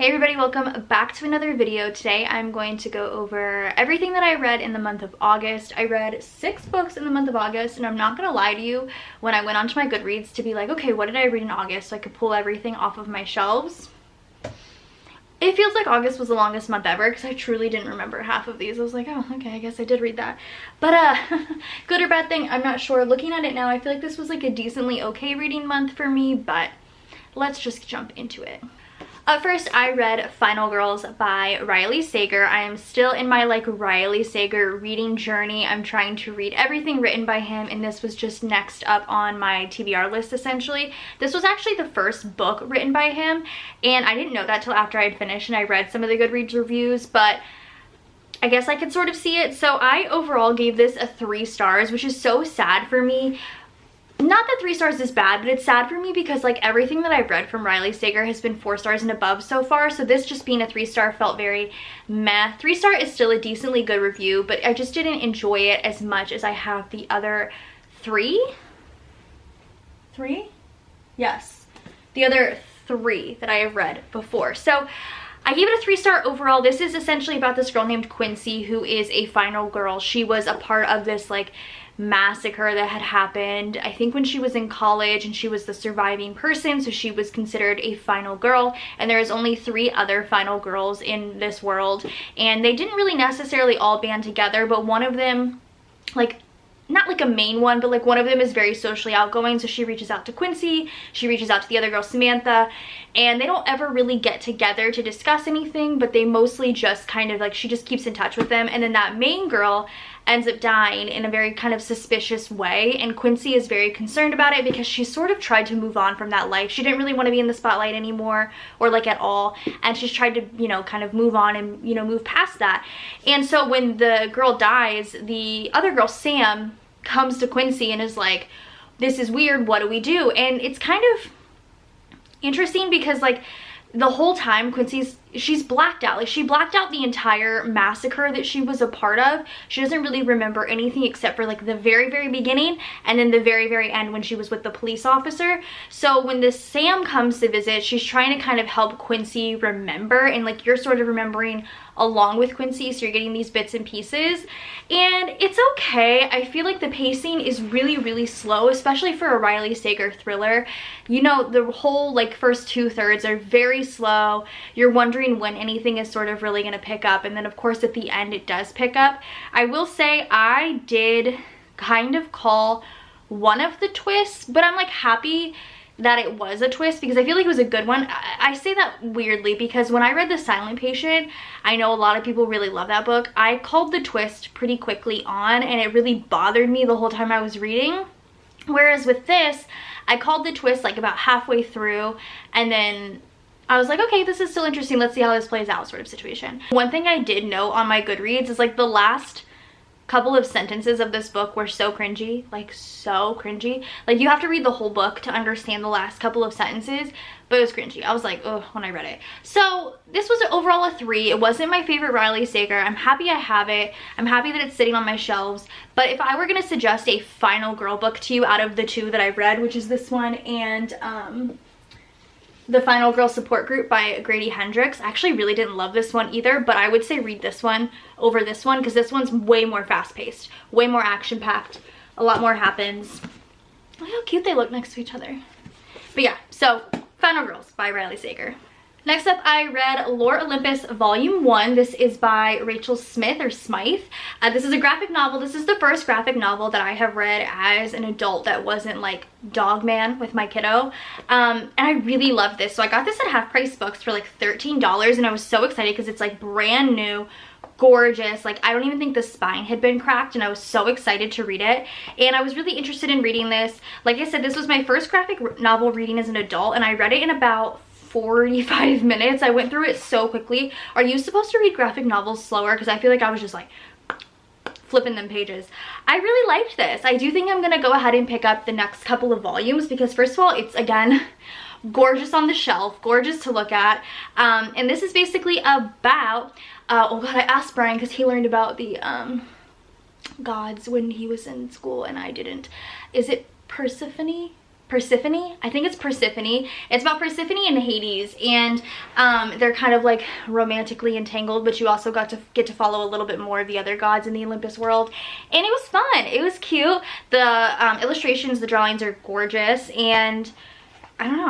Hey everybody, welcome back to another video. Today I'm going to go over everything that I read in the month of August. I read 6 books in the month of August, and I'm not gonna lie to you, when I went onto my Goodreads to be like, okay, what did I read in August so I could pull everything off of my shelves, it feels like August was the longest month ever because I truly didn't remember half of these. I was like, oh, okay, I guess I did read that. But good or bad thing, I'm not sure. Looking at it now, I feel like this was like a decently okay reading month for me, but let's just jump into it. First, I read Final Girls by Riley Sager. I am still in my Riley Sager reading journey. I'm trying to read everything written by him, and this was just next up on my TBR list essentially. This was actually the first book written by him, and I didn't know that till after I had finished and I read some of the Goodreads reviews, but I guess I could sort of see it. So I overall gave this a 3 stars, which is so sad for me. Not that 3 stars is bad, but it's sad for me because everything that I've read from Riley Sager has been 4 stars and above so far, so this just being a 3 star felt very meh. 3 star is still a decently good review, but I just didn't enjoy it as much as I have the other 3? Yes, the other 3 that I have read before. So I gave it a 3 star overall. This is essentially about this girl named Quincy who is a final girl. She was a part of this massacre that had happened, I think when she was in college, and she was the surviving person, so she was considered a final girl, and there is only 3 other final girls in this world, and they didn't really necessarily all band together, but one of them, not a main one, but one of them is very socially outgoing, so she reaches out to Quincy, she reaches out to the other girl, Samantha, and they don't ever really get together to discuss anything, but they mostly just kind of she just keeps in touch with them, and then that main girl ends up dying in a very kind of suspicious way, and Quincy is very concerned about it because she sort of tried to move on from that life. She didn't really want to be in the spotlight anymore, or at all, and she's tried to kind of move on and move past that. And so when the girl dies, the other girl, Sam, comes to Quincy and is like, this is weird, what do we do? And it's kind of interesting because the whole time she's blacked out. She blacked out the entire massacre that she was a part of. She doesn't really remember anything except for the very beginning and then the very end when she was with the police officer. So when this Sam comes to visit, she's trying to kind of help Quincy remember, and you're sort of remembering along with Quincy, so you're getting these bits and pieces, and it's okay. I feel the pacing is really slow, especially for a Riley Sager thriller. The whole first 2/3 are very slow. You're wondering when anything is sort of really gonna pick up, and then of course at the end it does pick up. I will say I did kind of call one of the twists, but I'm happy that it was a twist because I feel it was a good one. I say that weirdly because when I read The Silent Patient, I know a lot of people really love that book. I called the twist pretty quickly on, and it really bothered me the whole time I was reading. Whereas with this, I called the twist about halfway through, and then I was like, okay, this is still interesting, let's see how this plays out, sort of situation. One thing I did note on my Goodreads is the last couple of sentences of this book were so cringy, so cringy. You have to read the whole book to understand the last couple of sentences, but it was cringy. I was like, ugh, when I read it. So this was overall a 3. It wasn't my favorite Riley Sager. I'm happy I have it. I'm happy that it's sitting on my shelves, but if I were gonna suggest a final girl book to you out of the 2 that I've read, which is this one and The Final Girl Support Group by Grady Hendrix. I actually really didn't love this one either, but I would say read this one over this one because this one's way more fast-paced, way more action-packed, a lot more happens. Look how cute they look next to each other. But yeah, so Final Girls by Riley Sager. Next up, I read Lore Olympus Volume 1. This is by Rachel Smith, or Smythe. This is a graphic novel. This is the first graphic novel that I have read as an adult that wasn't Dog Man with my kiddo. And I really loved this. So I got this at Half Price Books for $13, and I was so excited because it's brand new, gorgeous. I don't even think the spine had been cracked, and I was so excited to read it, and I was really interested in reading this. Like I said, this was my first graphic novel reading as an adult, and I read it in about 45 minutes. I went through it so quickly. Are you supposed to read graphic novels slower? Because I feel I was just flipping them pages. I really liked this. I do think I'm gonna go ahead and pick up the next couple of volumes because first of all, it's again gorgeous on the shelf, gorgeous to look at, and this is basically about oh god, I asked Brian because he learned about the gods when he was in school and I didn't. Is it Persephone? Persephone. I think it's Persephone. It's about Persephone and Hades, and they're kind of like romantically entangled, but you also get to follow a little bit more of the other gods in the Olympus world, and it was fun. It was cute. The illustrations, the drawings are gorgeous, and I don't know,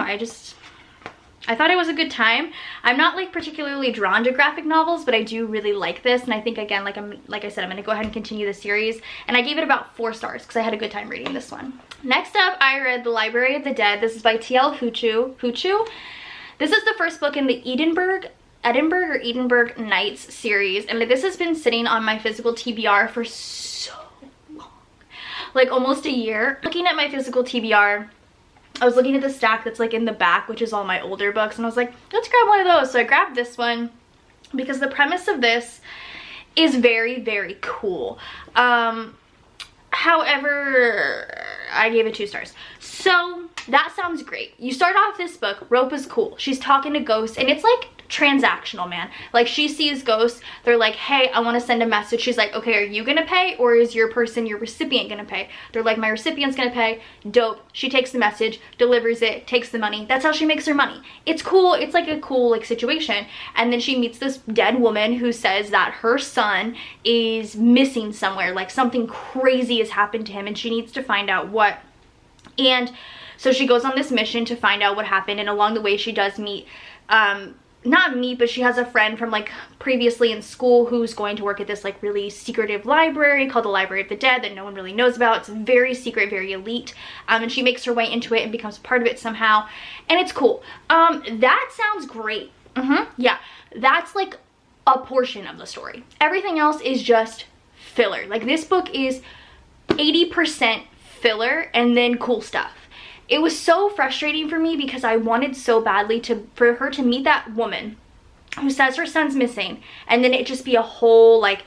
I thought it was a good time. I'm not like particularly drawn to graphic novels, but I do really like this, and I think again, like I said, I'm gonna go ahead and continue the series, and I gave it about 4 stars because I had a good time reading this one. Next up, I read The Library of the Dead. This is by T.L. Huchu. This is the first book in the Edinburgh Nights series, and this has been sitting on my physical TBR for so long, like almost a year. Looking at my physical TBR, I was looking at the stack that's like in the back, which is all my older books, and I was like, let's grab one of those. So I grabbed this one because the premise of this is very, very cool. However, I gave it 2 stars. So that sounds great. You start off this book, Rope is cool. She's talking to ghosts, and it's like transactional, man. Like, she sees ghosts, they're like, hey, I want to send a message. She's like, okay, are you gonna pay, or is your recipient gonna pay? They're like, my recipient's gonna pay. Dope. She takes the message, delivers it, takes the money. That's how she makes her money. It's cool. It's like a cool like situation. And then she meets this dead woman who says that her son is missing somewhere, like something crazy has happened to him, and she needs to find out what. And so she goes on this mission to find out what happened, and along the way she does meet but she has a friend from like previously in school who's going to work at this like really secretive library called the Library of the Dead that no one really knows about. It's very secret, very elite, and she makes her way into it and becomes part of it somehow, and it's cool. That sounds great. Yeah, that's like a portion of the story. Everything else is just filler. Like, this book is 80% filler and then cool stuff. It was so frustrating for me because I wanted so badly for her to meet that woman who says her son's missing, and then it just be a whole like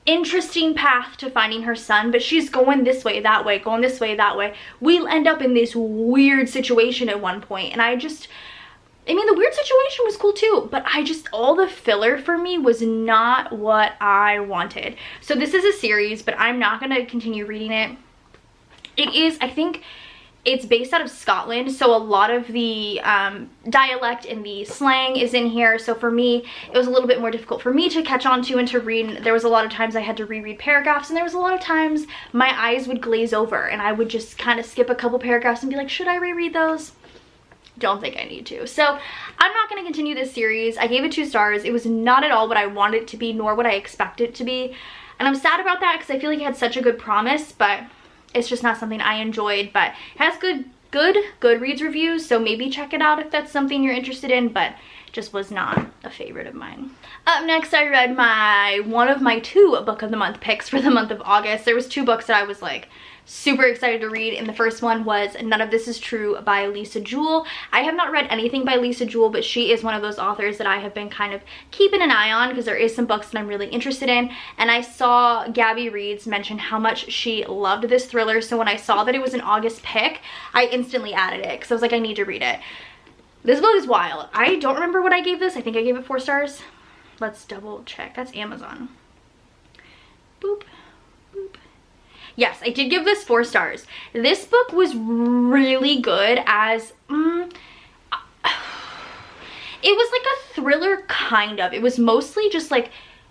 interesting path to finding her son, but she's going this way, that way, going this way, that way. We'll end up in this weird situation at one point, and I mean, the weird situation was cool too, but all the filler for me was not what I wanted. So this is a series, but I'm not gonna continue reading it. It is, I think, it's based out of Scotland, so a lot of the dialect and the slang is in here. So for me, it was a little bit more difficult for me to catch on to and to read. There was a lot of times I had to reread paragraphs, and there was a lot of times my eyes would glaze over and I would just kind of skip a couple paragraphs and be like, should I reread those? Don't think I need to. So I'm not going to continue this series. I gave it 2 stars. It was not at all what I wanted it to be, nor what I expected it to be. And I'm sad about that because I feel like it had such a good promise, but it's just not something I enjoyed. But it has good Goodreads reviews, so maybe check it out if that's something you're interested in, but it just was not a favorite of mine. Up next, I read one of my 2 book of the month picks for the month of August. There was 2 books that I was like super excited to read, and the first one was None of This Is True by Lisa Jewell. I have not read anything by Lisa Jewell, but she is one of those authors that I have been kind of keeping an eye on because there is some books that I'm really interested in, and I saw Gabby Reeds mention how much she loved this thriller, so when I saw that it was an August pick, I instantly added it because I was like, I need to read it. This book is wild. I don't remember what I gave this. I think I gave it 4 stars. Let's double check. That's Amazon. Boop, boop. Yes, I did give this 4 stars. This book was really good as, it was like a thriller kind of. It was mostly just like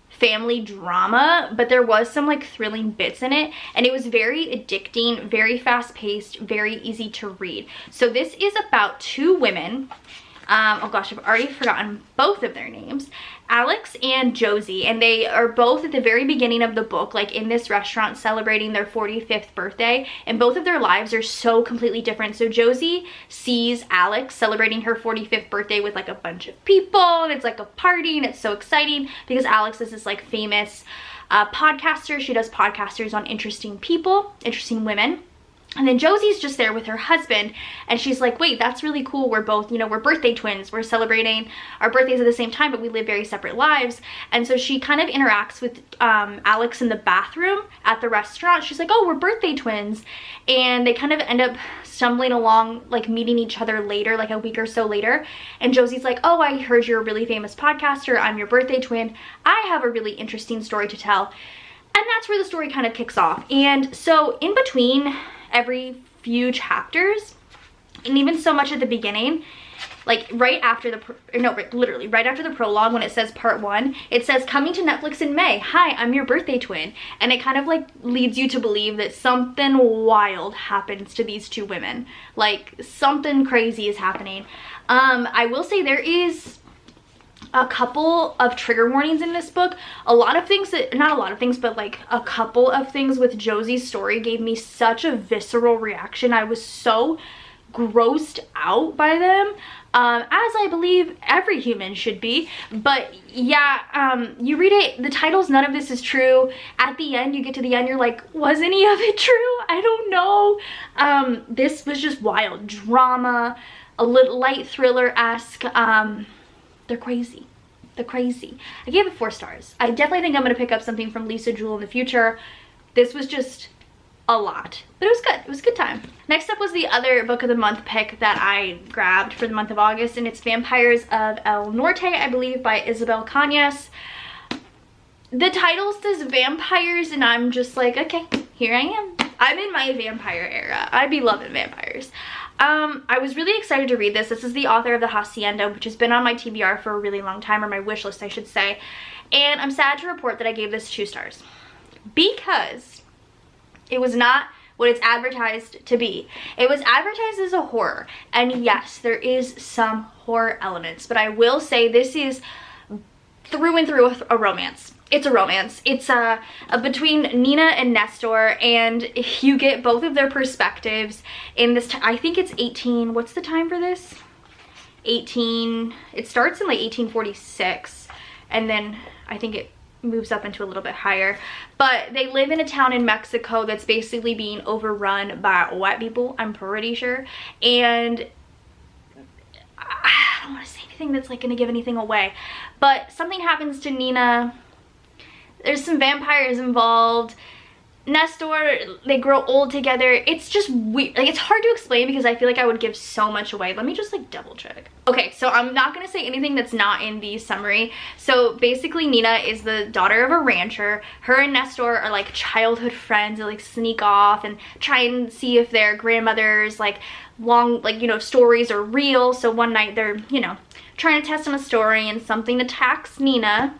family drama, but there was some like thrilling bits in it, and it was very addicting, very fast-paced, very easy to read. So this is about 2 women. Oh gosh, I've already forgotten both of their names. Alex and Josie, and they are both at the very beginning of the book, like in this restaurant celebrating their 45th birthday, and both of their lives are so completely different. So Josie sees Alex celebrating her 45th birthday with like a bunch of people, and it's like a party, and it's so exciting because Alex is this like famous podcaster. She does podcasters on interesting people, interesting women. And then Josie's just there with her husband, and she's like, wait, that's really cool. We're both, you know, we're birthday twins. We're celebrating our birthdays at the same time, but we live very separate lives. And so she kind of interacts with Alex in the bathroom at the restaurant. She's like, oh, we're birthday twins. And they kind of end up stumbling along, like meeting each other later, like a week or so later. And Josie's like, oh, I heard you're a really famous podcaster. I'm your birthday twin. I have a really interesting story to tell. And that's where the story kind of kicks off. And so in between every few chapters, And even so much at the beginning, like right after literally right after the prologue, when it says part 1, it says coming to Netflix in May. Hi, I'm your birthday twin. And it kind of like leads you to believe that something wild happens to these two women. Like something crazy is happening. I will say there is a couple of trigger warnings in this book. A lot of things that, not a lot of things, but like a couple of things with Josie's story gave me such a visceral reaction. I was so grossed out by them, as I believe every human should be. But yeah, you read it, the titles, none of this is true. At the end, you get to the end, you're like, was any of it true? I don't know. This was just wild drama, a little light thriller-esque. They're crazy. They're crazy. I gave it 4 stars. I definitely think I'm gonna pick up something from Lisa Jewell in the future. This was just a lot, but it was good. It was a good time. Next up was the other book of the month pick that I grabbed for the month of August, and it's Vampires of El Norte, I believe, by Isabel Cañas. The title says vampires, and I'm just like, okay, here I am. I'm in my vampire era. I be loving vampires. I was really excited to read this. This is the author of The Hacienda, which has been on my TBR for a really long time, or my wish list, I should say. And I'm sad to report that I gave this 2 stars because it was not what it's advertised to be. It was advertised as a horror, and yes, there is some horror elements, but I will say this is through and through a romance. It's a romance. It's between Nina and Nestor, and you get both of their perspectives in this. I think it's 18. What's the time for this? 18. It starts in like 1846, and then I think it moves up into a little bit higher. But they live in a town in Mexico that's basically being overrun by white people, I'm pretty sure. And I don't want to say anything that's like gonna give anything away, but something happens to Nina. There's some vampires involved. Nestor, they grow old together. It's just weird. Like, it's hard to explain because I feel like I would give so much away. Let me just like double check. Okay, so I'm not gonna say anything that's not in the summary. So basically Nina is the daughter of a rancher. Her and Nestor are like childhood friends. They like sneak off and try and see if their grandmother's like stories are real. So one night they're, trying to test on a story, and something attacks Nina.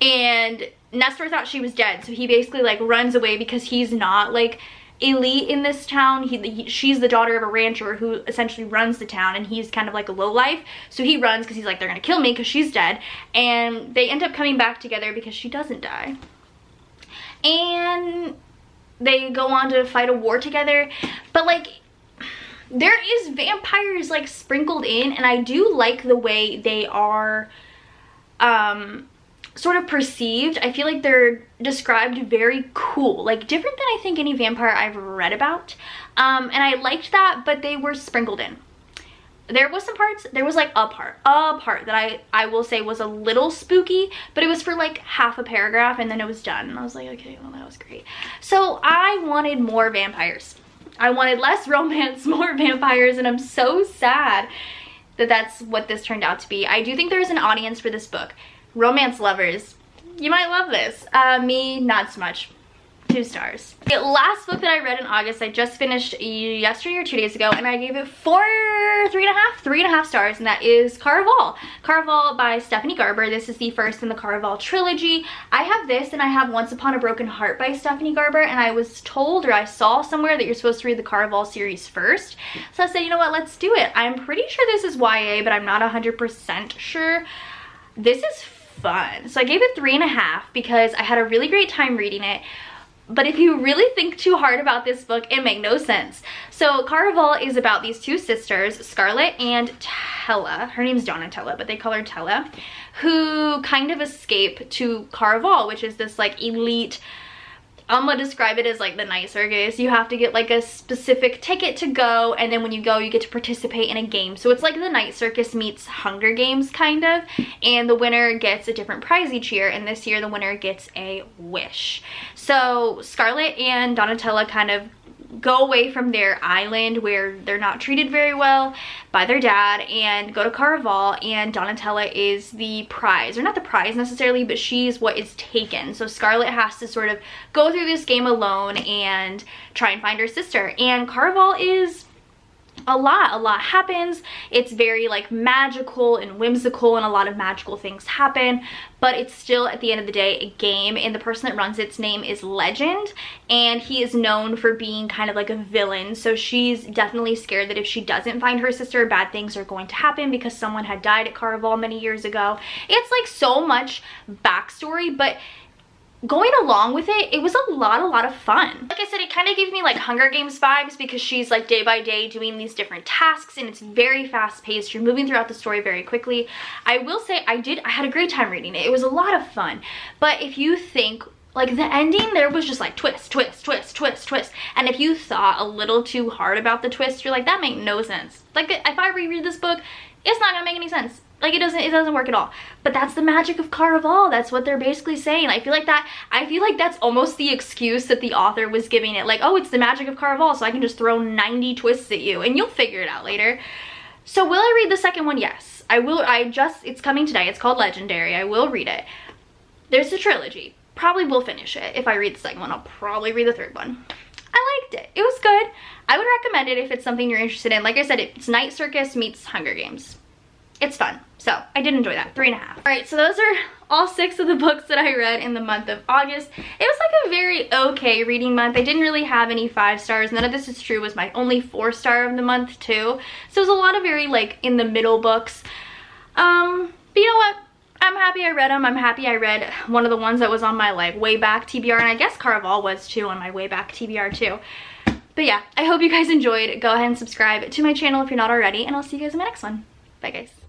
And Nestor thought she was dead, so he basically like runs away because he's not like elite in this town. She's the daughter of a rancher who essentially runs the town, and he's kind of like a lowlife. So he runs because he's like, they're gonna kill me because she's dead. And they end up coming back together because she doesn't die. And they go on to fight a war together. But like, there is vampires like sprinkled in, and I do like the way they are sort of perceived. I feel like they're described very cool, like different than I think any vampire I've read about. And I liked that, but they were sprinkled in. There was some parts, there was like a part that I will say was a little spooky, but it was for like half a paragraph and then it was done. And I was like, okay, well, that was great. So I wanted more vampires. I wanted less romance, more vampires, and I'm so sad that that's what this turned out to be. I do think there's an audience for this book. Romance lovers, you might love this. Me, not so much. 2 stars. The last book that I read in August, I just finished yesterday or 2 days ago, and I gave it 3.5 stars, and that is Carnival. Carnival by Stephanie Garber. This is the first in the Carnival trilogy. I have this, and I have Once Upon a Broken Heart by Stephanie Garber, and I was told, or I saw somewhere, that you're supposed to read the Carnival series first. So I said, you know what, let's do it. I'm pretty sure this is YA, but I'm not 100% sure. This is fun. So I gave it 3.5 because I had a really great time reading it. But if you really think too hard about this book, it makes no sense. So Carnival is about these 2 sisters, Scarlett and Tella. Her name's Donatella, but they call her Tella, who kind of escape to Carnival, which is this like elite, I'm gonna describe it as like the night circus. You have to get like a specific ticket to go, and then when you go, you get to participate in a game. So it's like the night circus meets Hunger Games kind of, and the winner gets a different prize each year, and this year the winner gets a wish. So Scarlett and Donatella kind of go away from their island where they're not treated very well by their dad and go to Carnival, and Donatella is the prize, or not the prize necessarily, but she's what is taken. So Scarlet has to sort of go through this game alone and try and find her sister, and Carnival is a lot happens. It's very like magical and whimsical, and a lot of magical things happen, but it's still at the end of the day a game, and the person that runs its name is Legend, and he is known for being kind of like a villain. So she's definitely scared that if she doesn't find her sister, bad things are going to happen because someone had died at Carnival many years ago. It's like so much backstory, but going along with it, it was a lot of fun. Like I said, it kind of gave me like Hunger Games vibes because she's like day by day doing these different tasks, and it's very fast paced. You're moving throughout the story very quickly. I will say I had a great time reading it. It was a lot of fun. But if you think like the ending, there was just like twist, twist, twist, twist, twist. And if you thought a little too hard about the twist, you're like, that made no sense. Like if I reread this book, it's not gonna make any sense. Like it doesn't work at all. But that's the magic of Carnival. That's what they're basically saying. I feel like that's almost the excuse that the author was giving it. Like, oh, it's the magic of Carnival, so I can just throw 90 twists at you and you'll figure it out later. So will I read the second one? Yes. I will. It's coming today. It's called Legendary. I will read it. There's a trilogy. Probably will finish it. If I read the second one, I'll probably read the third one. I liked it. It was good. I would recommend it if it's something you're interested in. Like I said, it's Night Circus meets Hunger Games. It's fun. So I did enjoy that. 3.5. All right, so those are all 6 of the books that I read in the month of August. It was like a very okay reading month. I didn't really have any 5 stars. None of this is true. Was my only 4-star of the month too. So it was a lot of very like in the middle books. But you know what? I'm happy I read them. I'm happy I read one of the ones that was on my like way back TBR, and I guess Carnival was too on my way back TBR too. But yeah, I hope you guys enjoyed. Go ahead and subscribe to my channel if you're not already, and I'll see you guys in my next one. Bye guys.